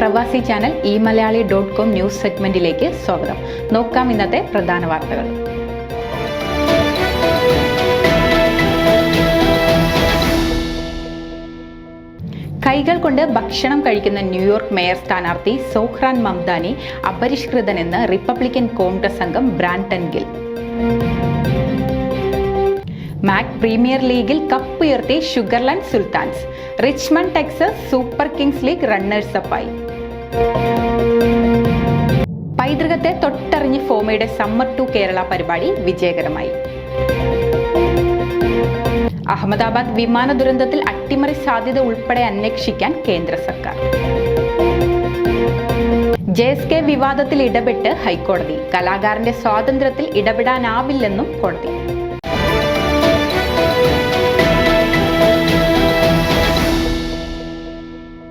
പ്രവാസി channel eMalayali.com news സെഗ്മെന്റിലേക്ക് സ്വാഗതം. നോക്കാം ഇന്നത്തെ പ്രധാന വാർത്തകൾ. കൈകൾ കൊണ്ട് ഭക്ഷണം കഴിക്കുന്ന ന്യൂയോർക്ക് മേയർ സ്ഥാനാർത്ഥി സോഹ്റാൻ മംദാനി അപരിഷ്കൃതനെന്ന് റിപ്പബ്ലിക്കൻ കോൺഗ്രസ് അംഗം ബ്രാൻടൺ ഗിൽ. മാക് പ്രീമിയർ ലീഗിൽ കപ്പുയർത്തി Sugar Land Sultans. Richmond Texas super kings league runners അപ്പായി. പൈതൃകത്തെ തൊട്ടറിഞ്ഞ് ഫോമയുടെ സമ്മർ ടു കേരള പരിപാടി വിജയകരമായി. അഹമ്മദാബാദ് വിമാന ദുരന്തത്തിൽ അട്ടിമറി സാധ്യത ഉൾപ്പെടെ അന്വേഷിക്കാൻ കേന്ദ്ര സർക്കാർ. JSK വിവാദത്തിൽ ഇടപെട്ട് ഹൈക്കോടതി. കലാകാരന്റെ സ്വാതന്ത്ര്യത്തിൽ ഇടപെടാനാവില്ലെന്നും കോടതി.